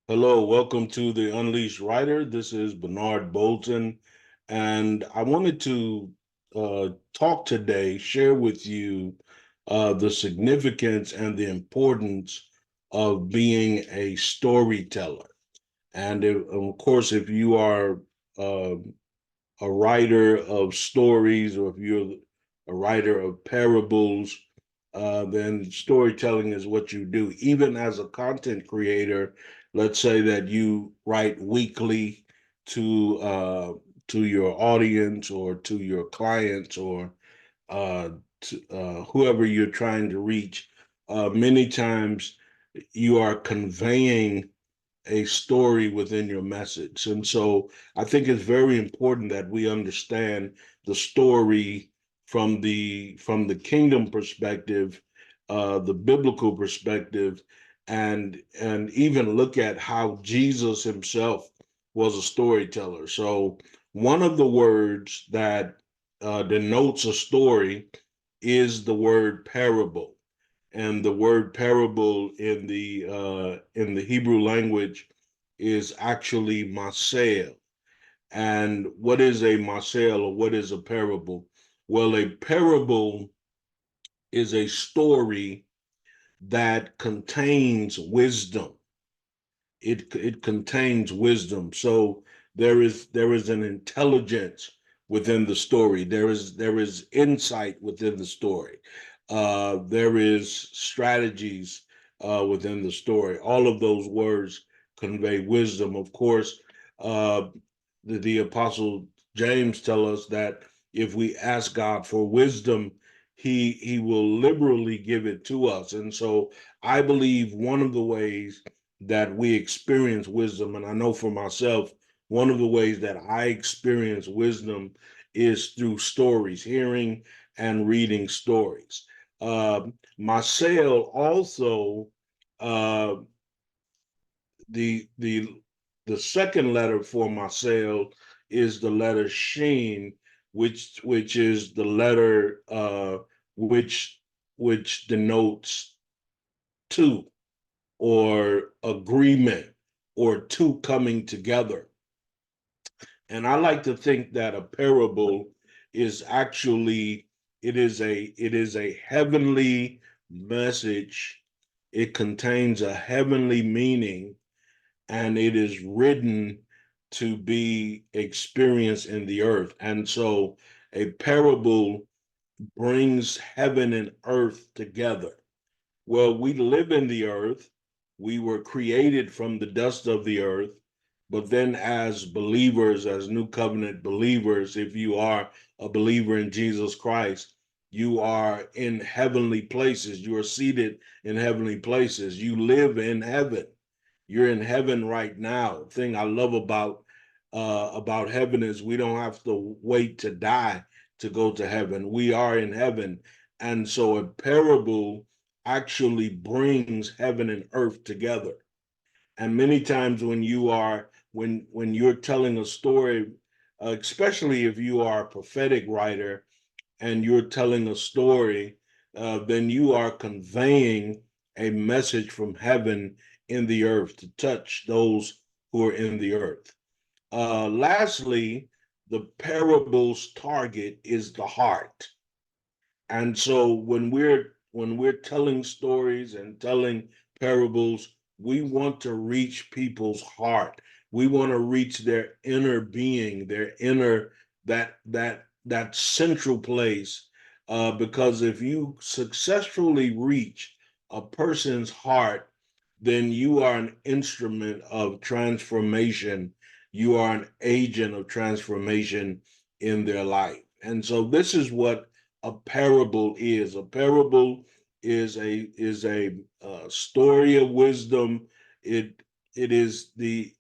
Hello, welcome to the Unleashed Writer. This is Bernard Bolton, and I wanted to talk today, share with you the significance and the importance of being a storyteller. And of course, if you are uh, a writer of stories or if you're a writer of parables, then storytelling is what you do. Even as a content creator, let's say that you write weekly to uh, to your audience or to your clients or uh, whoever you're trying to reach. Many times you are conveying a story within your message. And so I think it's very important that we understand the story from the kingdom perspective, the biblical perspective, and even look at how Jesus himself was a storyteller. So one of the words that denotes a story is the word parable, and the word parable in the Hebrew language is actually masel. And what is a masel or what is a parable? Well, a parable is a story that contains wisdom. It contains wisdom. So there is an intelligence within the story. There is insight within the story. There is strategies within the story. All of those words convey wisdom. Of course, uh, the apostle James tell us that if we ask God for wisdom, he will liberally give it to us. And so I believe one of the ways that we experience wisdom, and I know for myself, one of the ways that I experience wisdom is through stories, hearing and reading stories. Marcel also, uh, the the the second letter for Marcel is the letter Sheen, which is the letter which denotes two or agreement or two coming together. And I like to think that a parable is actually it is a heavenly message. It contains a heavenly meaning, and it is written to be experienced in the earth. And so a parable brings heaven and earth together. Well, we live in the earth. We were created from the dust of the earth. But then, as believers, as new covenant believers, if you are a believer in Jesus Christ, you are in heavenly places. You are seated in heavenly places. You live in heaven. You're in heaven right now. The thing I love about heaven is we don't have to wait to die to go to heaven. We are in heaven. And so a parable actually brings heaven and earth together. And many times when you're telling a story, especially if you are a prophetic writer and you're telling a story, then you are conveying a message from heaven in the earth to touch those who are in the earth. Lastly, the parable's target is the heart. And so when we're telling stories and telling parables, we want to reach people's heart. We want to reach their inner being, their inner that central place. Because if you successfully reach a person's heart, then you are an instrument of transformation. You are an agent of transformation in their life. And so this is what a parable is. A parable is a story of wisdom. It is the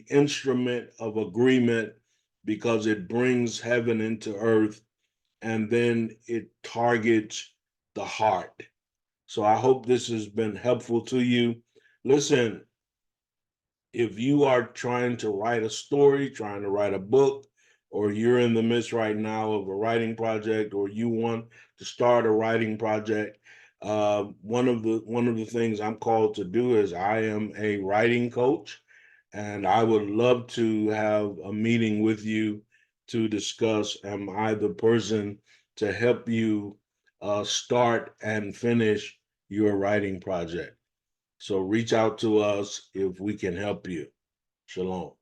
instrument of agreement because it brings heaven into earth, and then it targets the heart. So I hope this has been helpful to you. Listen, if you are trying to write a story, trying to write a book, or you're in the midst right now of a writing project, or you want to start a writing project, One of the things I'm called to do is I am a writing coach, and I would love to have a meeting with you to discuss, am I the person to help you start and finish your writing project? So reach out to us if we can help you. Shalom.